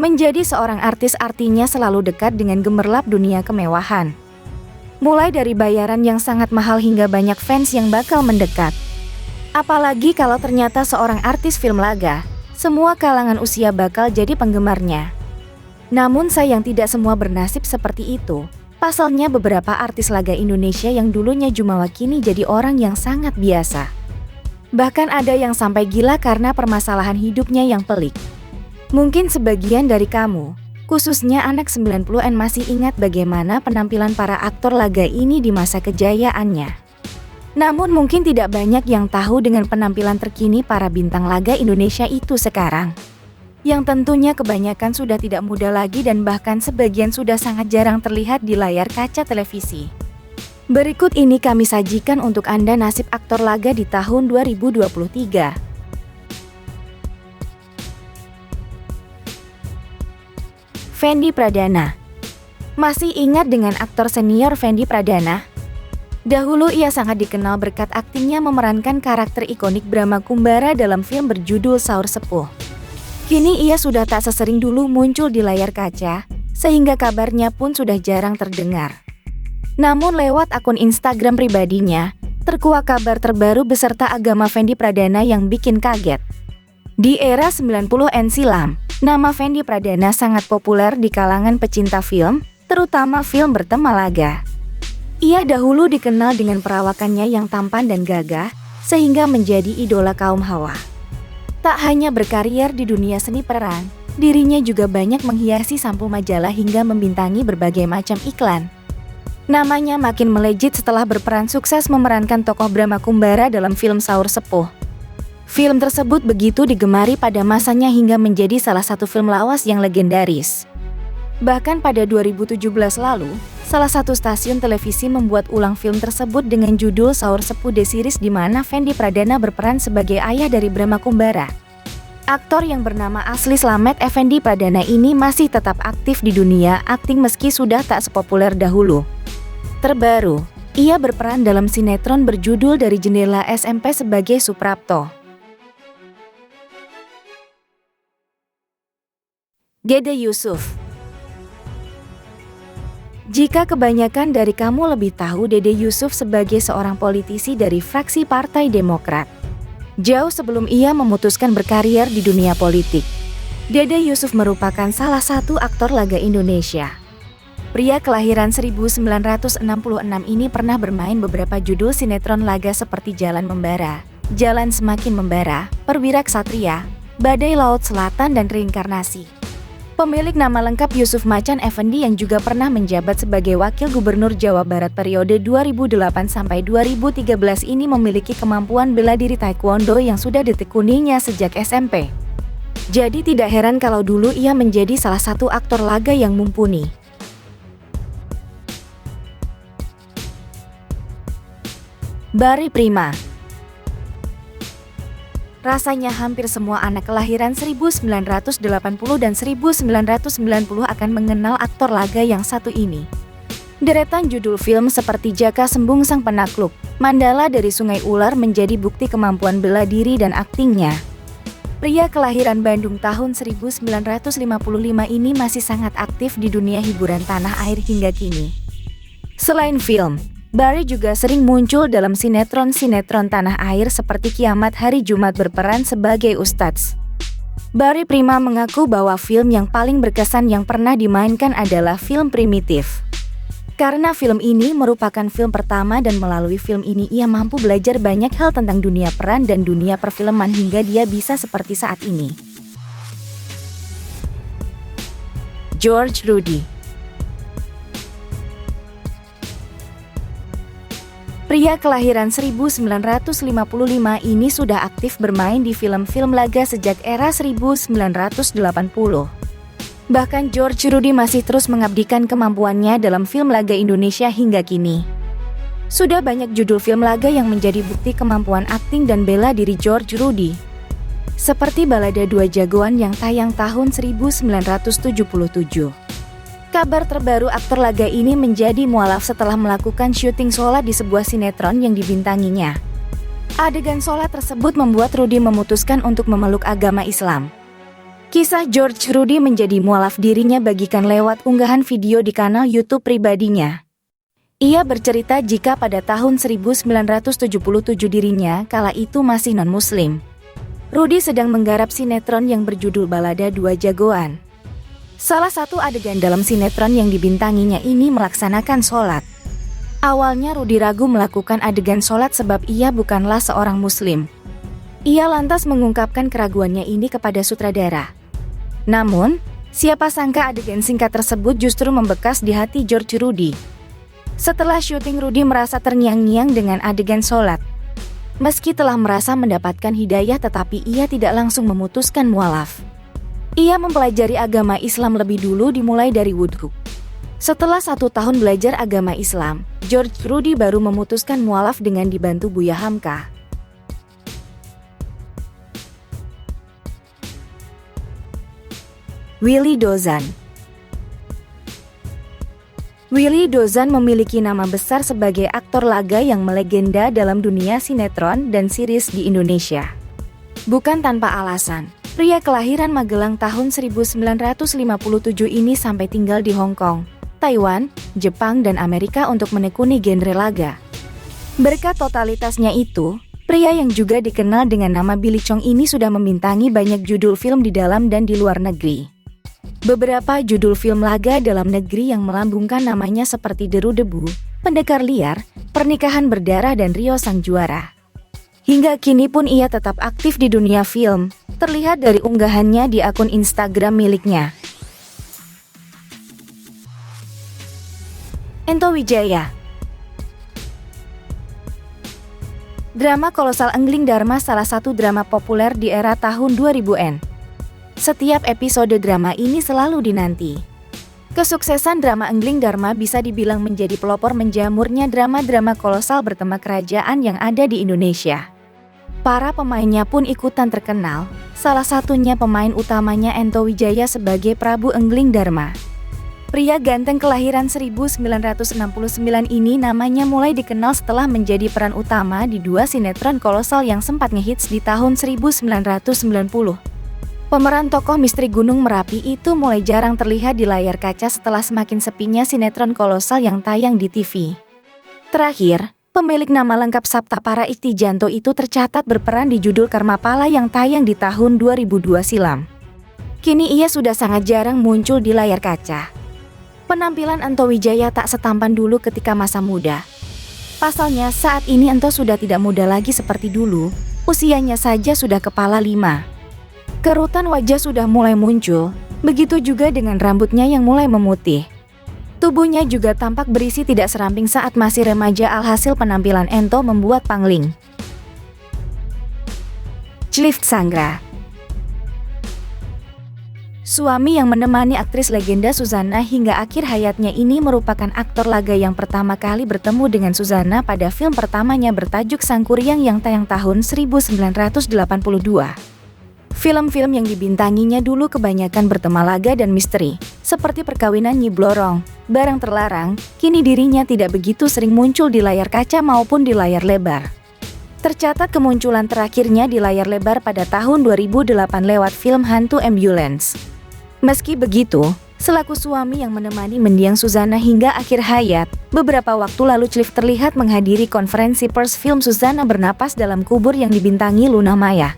Menjadi seorang artis artinya selalu dekat dengan gemerlap dunia kemewahan. Mulai dari bayaran yang sangat mahal hingga banyak fans yang bakal mendekat. Apalagi kalau ternyata seorang artis film laga, semua kalangan usia bakal jadi penggemarnya. Namun sayang tidak semua bernasib seperti itu. Pasalnya beberapa artis laga Indonesia yang dulunya jumawa kini jadi orang yang sangat biasa. Bahkan ada yang sampai gila karena permasalahan hidupnya yang pelik. Mungkin sebagian dari kamu, khususnya anak 90-an masih ingat bagaimana penampilan para aktor laga ini di masa kejayaannya. Namun mungkin tidak banyak yang tahu dengan penampilan terkini para bintang laga Indonesia itu sekarang. Yang tentunya kebanyakan sudah tidak muda lagi dan bahkan sebagian sudah sangat jarang terlihat di layar kaca televisi. Berikut ini kami sajikan untuk Anda nasib aktor laga di tahun 2023. Fendi Pradana. Masih ingat dengan aktor senior Fendi Pradana? Dahulu ia sangat dikenal berkat aktingnya memerankan karakter ikonik Brahma Kumbara dalam film berjudul Saur Sepuh. Kini ia sudah tak sesering dulu muncul di layar kaca, sehingga kabarnya pun sudah jarang terdengar. Namun lewat akun Instagram pribadinya, terkuak kabar terbaru beserta agama Fendi Pradana yang bikin kaget. Di era 90-an silam, nama Fendi Pradana sangat populer di kalangan pecinta film, terutama film bertema laga. Ia dahulu dikenal dengan perawakannya yang tampan dan gagah, sehingga menjadi idola kaum hawa. Tak hanya berkarier di dunia seni peran, dirinya juga banyak menghiasi sampul majalah hingga membintangi berbagai macam iklan. Namanya makin melejit setelah berperan sukses memerankan tokoh Brahma Kumbara dalam film Saur Sepuh. Film tersebut begitu digemari pada masanya hingga menjadi salah satu film lawas yang legendaris. Bahkan pada 2017 lalu, salah satu stasiun televisi membuat ulang film tersebut dengan judul Saur Sepuh The Series di mana Fendi Pradana berperan sebagai ayah dari Brahma Kumbara. Aktor yang bernama asli Slamet Effendi Pradana ini masih tetap aktif di dunia akting meski sudah tak sepopuler dahulu. Terbaru, ia berperan dalam sinetron berjudul Dari Jendela SMP sebagai Suprapto. Dede Yusuf. Jika kebanyakan dari kamu lebih tahu Dede Yusuf sebagai seorang politisi dari fraksi Partai Demokrat, jauh sebelum ia memutuskan berkarier di dunia politik, Dede Yusuf merupakan salah satu aktor laga Indonesia. Pria kelahiran 1966 ini pernah bermain beberapa judul sinetron laga seperti Jalan Membara, Jalan Semakin Membara, Perwira Ksatria, Badai Laut Selatan dan Reinkarnasi. Pemilik nama lengkap Yusuf Macan Effendi yang juga pernah menjabat sebagai Wakil Gubernur Jawa Barat periode 2008 sampai 2013 ini memiliki kemampuan bela diri taekwondo yang sudah ditekuninya sejak SMP. Jadi tidak heran kalau dulu ia menjadi salah satu aktor laga yang mumpuni. Barry Prima. Rasanya hampir semua anak kelahiran 1980 dan 1990 akan mengenal aktor laga yang satu ini. Deretan judul film seperti Jaka Sembung Sang Penakluk, Mandala dari Sungai Ular menjadi bukti kemampuan bela diri dan aktingnya. Pria kelahiran Bandung tahun 1955 ini masih sangat aktif di dunia hiburan tanah air hingga kini. Selain film, Barry juga sering muncul dalam sinetron-sinetron tanah air seperti Kiamat Hari Jumat berperan sebagai Ustadz. Barry Prima mengaku bahwa film yang paling berkesan yang pernah dimainkan adalah film Primitif. Karena film ini merupakan film pertama dan melalui film ini ia mampu belajar banyak hal tentang dunia peran dan dunia perfilman hingga dia bisa seperti saat ini. George Rudy. Pria kelahiran 1955 ini sudah aktif bermain di film-film laga sejak era 1980. Bahkan George Rudy masih terus mengabdikan kemampuannya dalam film laga Indonesia hingga kini. Sudah banyak judul film laga yang menjadi bukti kemampuan akting dan bela diri George Rudy. Seperti Balada Dua Jagoan yang tayang tahun 1977. Kabar terbaru aktor laga ini menjadi mualaf setelah melakukan syuting sholat di sebuah sinetron yang dibintanginya. Adegan sholat tersebut membuat Rudy memutuskan untuk memeluk agama Islam. Kisah George Rudy menjadi mualaf dirinya bagikan lewat unggahan video di kanal YouTube pribadinya. Ia bercerita jika pada tahun 1977 dirinya kala itu masih non-muslim. Rudy sedang menggarap sinetron yang berjudul Balada Dua Jagoan. Salah satu adegan dalam sinetron yang dibintanginya ini melaksanakan sholat. Awalnya Rudy ragu melakukan adegan sholat sebab ia bukanlah seorang muslim. Ia lantas mengungkapkan keraguannya ini kepada sutradara. Namun, siapa sangka adegan singkat tersebut justru membekas di hati George Rudy. Setelah syuting, Rudy merasa terngiang-ngiang dengan adegan sholat. Meski telah merasa mendapatkan hidayah tetapi ia tidak langsung memutuskan mualaf. Ia mempelajari agama Islam lebih dulu dimulai dari wudhu. Setelah 1 tahun belajar agama Islam, George Rudy baru memutuskan mualaf dengan dibantu Buya Hamka. Willy Dozan. Willy Dozan memiliki nama besar sebagai aktor laga yang melegenda dalam dunia sinetron dan series di Indonesia. Bukan tanpa alasan, pria kelahiran Magelang tahun 1957 ini sampai tinggal di Hong Kong, Taiwan, Jepang, dan Amerika untuk menekuni genre laga. Berkat totalitasnya itu, pria yang juga dikenal dengan nama Billy Chong ini sudah membintangi banyak judul film di dalam dan di luar negeri. Beberapa judul film laga dalam negeri yang melambungkan namanya seperti Deru Debu, Pendekar Liar, Pernikahan Berdarah, dan Rio Sang Juara. Hingga kini pun ia tetap aktif di dunia film, terlihat dari unggahannya di akun Instagram miliknya. Ento Wijaya. Drama kolosal Engling Dharma salah satu drama populer di era tahun 2000-an. Setiap episode drama ini selalu dinanti. Kesuksesan drama Engling Dharma bisa dibilang menjadi pelopor menjamurnya drama-drama kolosal bertema kerajaan yang ada di Indonesia. Para pemainnya pun ikutan terkenal, salah satunya pemain utamanya Ento Wijaya sebagai Prabu Engling Dharma. Pria ganteng kelahiran 1969 ini namanya mulai dikenal setelah menjadi peran utama di 2 sinetron kolosal yang sempat ngehits di tahun 1990. Pemeran tokoh misteri Gunung Merapi itu mulai jarang terlihat di layar kaca setelah semakin sepinya sinetron kolosal yang tayang di TV. Terakhir, pemilik nama lengkap Saptapara Ikhtijanto itu tercatat berperan di judul Karmapala yang tayang di tahun 2002 silam. Kini ia sudah sangat jarang muncul di layar kaca. Penampilan Ento Wijaya tak setampan dulu ketika masa muda. Pasalnya saat ini Ento sudah tidak muda lagi seperti dulu, usianya saja sudah kepala 5. Kerutan wajah sudah mulai muncul, begitu juga dengan rambutnya yang mulai memutih. Tubuhnya juga tampak berisi tidak seramping saat masih remaja, alhasil penampilan Ento membuat pangling. Cliff Sangra. Suami yang menemani aktris legenda Suzana hingga akhir hayatnya ini merupakan aktor laga yang pertama kali bertemu dengan Suzana pada film pertamanya bertajuk Sang Kuryang yang tayang tahun 1982. Film-film yang dibintanginya dulu kebanyakan bertema laga dan misteri, seperti Perkawinan Nyi Blorong, Barang Terlarang. Kini dirinya tidak begitu sering muncul di layar kaca maupun di layar lebar. Tercatat kemunculan terakhirnya di layar lebar pada tahun 2008 lewat film Hantu Ambulance. Meski begitu, selaku suami yang menemani mendiang Suzana hingga akhir hayat, beberapa waktu lalu Cliff terlihat menghadiri konferensi pers film Suzana Bernapas Dalam Kubur yang dibintangi Luna Maya.